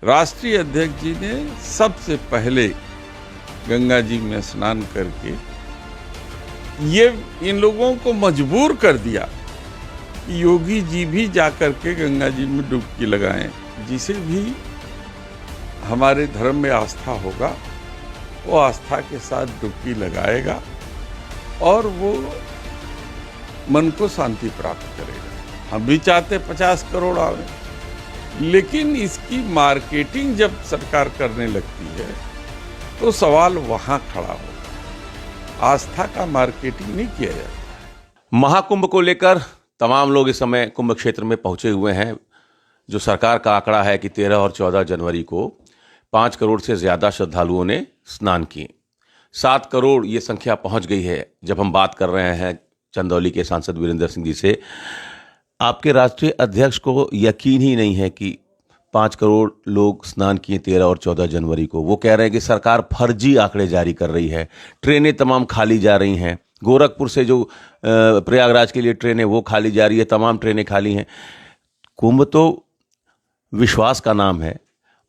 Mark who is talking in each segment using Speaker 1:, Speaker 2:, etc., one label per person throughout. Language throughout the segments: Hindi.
Speaker 1: राष्ट्रीय अध्यक्ष जी ने सबसे पहले गंगा जी में स्नान करके ये इन लोगों को मजबूर कर दिया कि योगी जी भी जाकर के गंगा जी में डुबकी लगाएं। जिसे भी हमारे धर्म में आस्था होगा वो आस्था के साथ डुबकी लगाएगा और वो मन को शांति प्राप्त करेगा। हम भी चाहते 50 करोड़ आवे, लेकिन इसकी मार्केटिंग जब सरकार करने लगती है तो सवाल वहां खड़ा होगा। आस्था का मार्केटिंग नहीं किया जाता।
Speaker 2: महाकुंभ को लेकर तमाम लोग इस समय कुंभ क्षेत्र में पहुंचे हुए हैं। जो सरकार का आंकड़ा है कि 13 और 14 जनवरी को 5 करोड़ से ज्यादा श्रद्धालुओं ने स्नान किए। 7 करोड़ ये संख्या पहुंच गई है। जब हम बात कर रहे हैं चंदौली के सांसद वीरेंद्र सिंह जी से, आपके राष्ट्रीय अध्यक्ष को यकीन ही नहीं है कि 5 करोड़ लोग स्नान किए 13 और 14 जनवरी को। वो कह रहे हैं कि सरकार फर्जी आंकड़े जारी कर रही है, ट्रेनें तमाम खाली जा रही हैं। गोरखपुर से जो प्रयागराज के लिए ट्रेनें वो खाली जा रही है, तमाम ट्रेनें खाली हैं। कुंभ तो विश्वास का नाम है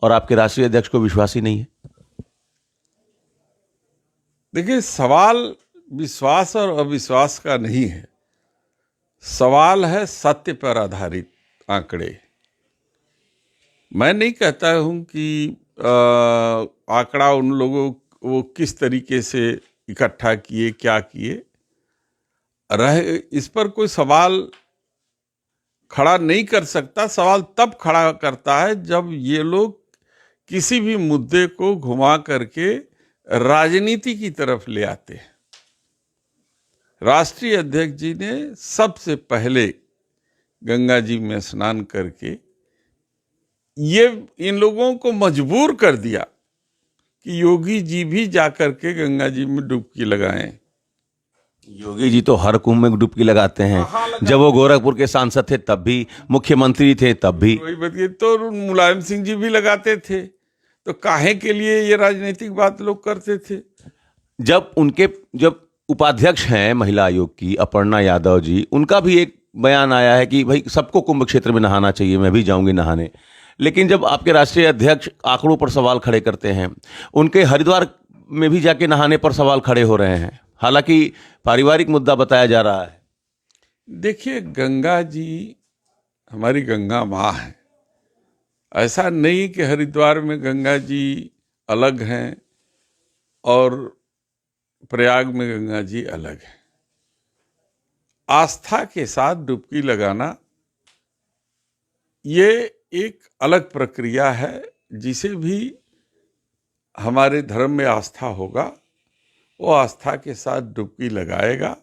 Speaker 2: और आपके राष्ट्रीय अध्यक्ष को विश्वास ही नहीं है।
Speaker 1: देखिए, सवाल विश्वास और अविश्वास का नहीं है, सवाल है सत्य पर आधारित आंकड़े। मैं नहीं कहता हूं कि आंकड़ा उन लोगों वो किस तरीके से इकट्ठा किए, क्या किए रहे, इस पर कोई सवाल खड़ा नहीं कर सकता। सवाल तब खड़ा करता है जब ये लोग किसी भी मुद्दे को घुमा करके राजनीति की तरफ ले आते हैं। राष्ट्रीय अध्यक्ष जी ने सबसे पहले गंगा जी में स्नान करके ये इन लोगों को मजबूर कर दिया कि योगी जी भी जाकर के गंगा जी में डुबकी लगाएं।
Speaker 2: योगी जी तो हर कुंभ में डुबकी लगाते हैं। जब वो गोरखपुर के सांसद थे तब भी, मुख्यमंत्री थे तब भी।
Speaker 1: वही बताइए, तो मुलायम सिंह जी भी लगाते थे, तो काहे के लिए ये राजनीतिक बात लोग करते थे।
Speaker 2: जब उपाध्यक्ष हैं महिला आयोग की अपर्णा यादव जी, उनका भी एक बयान आया है कि भाई सबको कुंभ क्षेत्र में नहाना चाहिए, मैं भी जाऊंगी नहाने। लेकिन जब आपके राष्ट्रीय अध्यक्ष आंकड़ों पर सवाल खड़े करते हैं, उनके हरिद्वार में भी जाके नहाने पर सवाल खड़े हो रहे हैं, हालांकि पारिवारिक मुद्दा बताया जा रहा है।
Speaker 1: देखिए, गंगा जी हमारी गंगा माँ है। ऐसा नहीं कि हरिद्वार में गंगा जी अलग हैं और प्रयाग में गंगा जी अलग है। आस्था के साथ डुबकी लगाना ये एक अलग प्रक्रिया है। जिसे भी हमारे धर्म में आस्था होगा वो आस्था के साथ डुबकी लगाएगा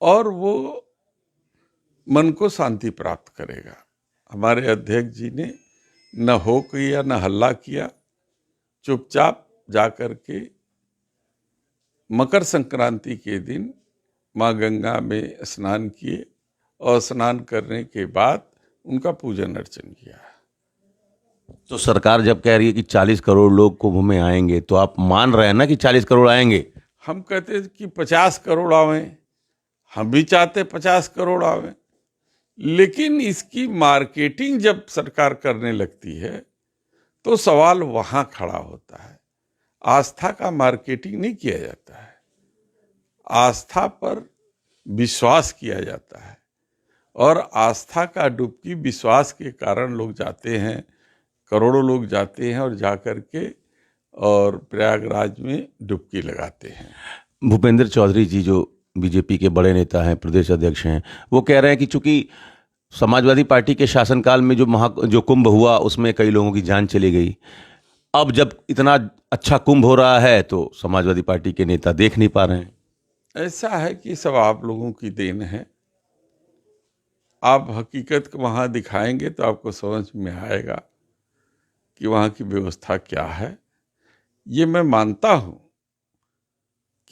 Speaker 1: और वो मन को शांति प्राप्त करेगा। हमारे अध्यक्ष जी ने न हो किया न हल्ला किया, चुपचाप जाकर के मकर संक्रांति के दिन माँ गंगा में स्नान किए और स्नान करने के बाद उनका पूजन अर्चन किया।
Speaker 2: तो सरकार जब कह रही है कि 40 करोड़ लोग कुंभ में आएंगे, तो आप मान रहे हैं ना कि 40 करोड़ आएंगे?
Speaker 1: हम कहते कि 50 करोड़ आवें, हम भी चाहते 50 करोड़ आवें, लेकिन इसकी मार्केटिंग जब सरकार करने लगती है तो सवाल वहां खड़ा होता है। आस्था का मार्केटिंग नहीं किया जाता है, आस्था पर विश्वास किया जाता है। और आस्था का डुबकी विश्वास के कारण लोग जाते हैं, करोड़ों लोग जाते हैं और जाकर के और प्रयागराज में डुबकी लगाते हैं।
Speaker 2: भूपेंद्र चौधरी जी जो बीजेपी के बड़े नेता हैं, प्रदेश अध्यक्ष हैं, वो कह रहे हैं कि चूंकि समाजवादी पार्टी के शासनकाल में जो कुंभ हुआ उसमें कई लोगों की जान चली गई, अब जब इतना अच्छा कुंभ हो रहा है तो समाजवादी पार्टी के नेता देख नहीं पा रहे हैं।
Speaker 1: ऐसा है कि सब आप लोगों की देन है। आप हकीकत को वहाँ दिखाएंगे तो आपको समझ में आएगा कि वहाँ की व्यवस्था क्या है। ये मैं मानता हूँ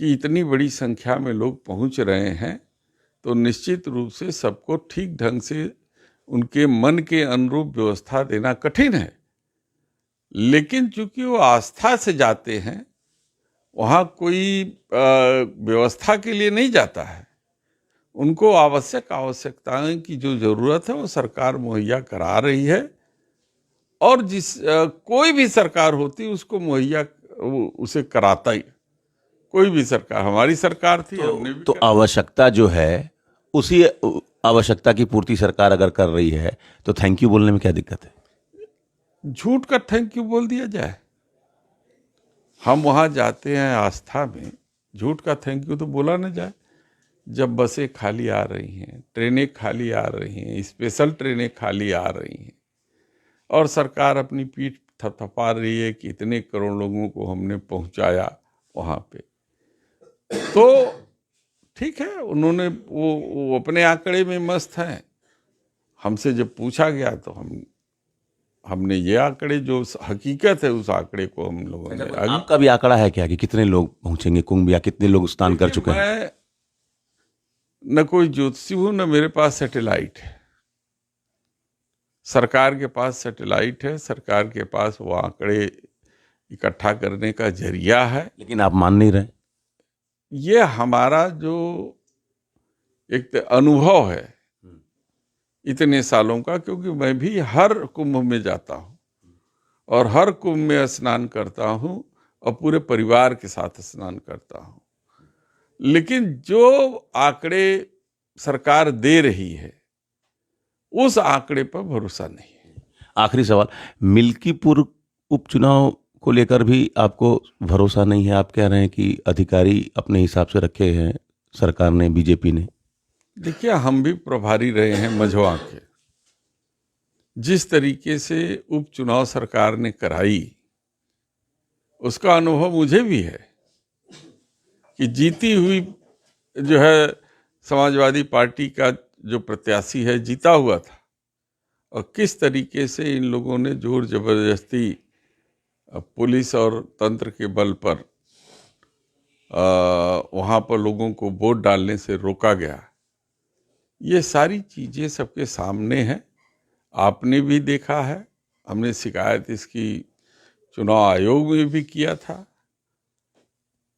Speaker 1: कि इतनी बड़ी संख्या में लोग पहुँच रहे हैं तो निश्चित रूप से सबको ठीक ढंग से उनके मन के अनुरूप व्यवस्था देना कठिन है। लेकिन चूंकि वो आस्था से जाते हैं, वहाँ कोई व्यवस्था के लिए नहीं जाता है। उनको आवश्यकताएं की जो जरूरत है वो सरकार मुहैया करा रही है और कोई भी सरकार होती उसको मुहैया उसे कराता ही। कोई भी सरकार, हमारी सरकार थी, हमने भी
Speaker 2: तो आवश्यकता जो है उसी आवश्यकता की पूर्ति सरकार अगर कर रही है तो थैंक यू बोलने में क्या दिक्कत है?
Speaker 1: झूठ का थैंक यू बोल दिया जाए। हम वहां जाते हैं आस्था में, झूठ का थैंक यू तो बोला ना जाए। जब बसें खाली आ रही हैं, ट्रेनें खाली आ रही हैं, स्पेशल ट्रेनें खाली आ रही हैं और सरकार अपनी पीठ थपथपा रही है कि इतने करोड़ लोगों को हमने पहुंचाया वहां पे, तो ठीक है, उन्होंने वो अपने आंकड़े में मस्त हैं। हमसे जब पूछा गया तो हमने ये आंकड़े, जो हकीकत है उस आंकड़े को हम लोगों ने
Speaker 2: आपका भी आंकड़ा है क्या कि कितने लोग पहुंचेंगे कुंभ, या कितने लोग स्नान कर चुके हैं?
Speaker 1: मैं न कोई ज्योतिषी हूं, न मेरे पास सैटेलाइट है। सरकार के पास सैटेलाइट है, सरकार के पास वो आंकड़े इकट्ठा करने का जरिया है।
Speaker 2: लेकिन आप मान नहीं रहे।
Speaker 1: ये हमारा जो एक अनुभव है इतने सालों का, क्योंकि मैं भी हर कुंभ में जाता हूँ और हर कुंभ में स्नान करता हूँ और पूरे परिवार के साथ स्नान करता हूँ। लेकिन जो आंकड़े सरकार दे रही है उस आंकड़े पर भरोसा नहीं है।
Speaker 2: आखिरी सवाल, मिल्कीपुर उपचुनाव को लेकर भी आपको भरोसा नहीं है? आप कह रहे हैं कि अधिकारी अपने हिसाब से रखे हैं सरकार ने, बीजेपी ने।
Speaker 1: देखिए, हम भी प्रभारी रहे हैं मझवा के। जिस तरीके से उपचुनाव सरकार ने कराई उसका अनुभव मुझे भी है कि जीती हुई जो है समाजवादी पार्टी का जो प्रत्याशी है, जीता हुआ था, और किस तरीके से इन लोगों ने जोर जबरदस्ती पुलिस और तंत्र के बल पर वहाँ पर लोगों को वोट डालने से रोका गया। ये सारी चीज़ें सबके सामने हैं, आपने भी देखा है, हमने शिकायत इसकी चुनाव आयोग में भी किया था।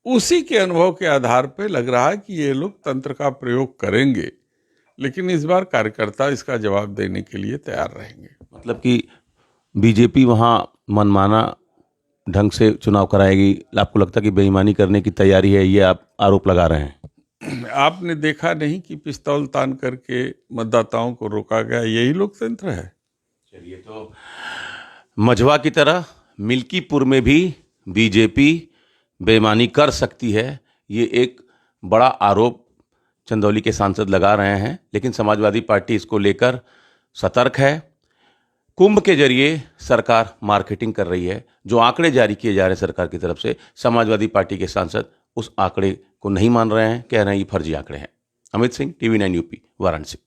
Speaker 1: उसी के अनुभव के आधार पर लग रहा है कि ये लोग तंत्र का प्रयोग करेंगे, लेकिन इस बार कार्यकर्ता इसका जवाब देने के लिए तैयार रहेंगे।
Speaker 2: मतलब कि बीजेपी वहाँ मनमाना ढंग से चुनाव कराएगी? आपको लगता है कि बेईमानी करने की तैयारी है, ये आप आरोप लगा रहे हैं?
Speaker 1: आपने देखा नहीं कि पिस्तौल तान करके मतदाताओं को रोका गया? यही लोकतंत्र है।
Speaker 2: चलिए, तो मझवा की तरह मिल्कीपुर में भी बीजेपी बेईमानी कर सकती है, ये एक बड़ा आरोप चंदौली के सांसद लगा रहे हैं। लेकिन समाजवादी पार्टी इसको लेकर सतर्क है। कुंभ के जरिए सरकार मार्केटिंग कर रही है। जो आंकड़े जारी किए जा रहे हैं सरकार की तरफ से, समाजवादी पार्टी के सांसद उस आंकड़े को नहीं मान रहे हैं, कह रहे हैं ये फर्जी आंकड़े हैं। Amit Singh, TV9 UP, Varanasi.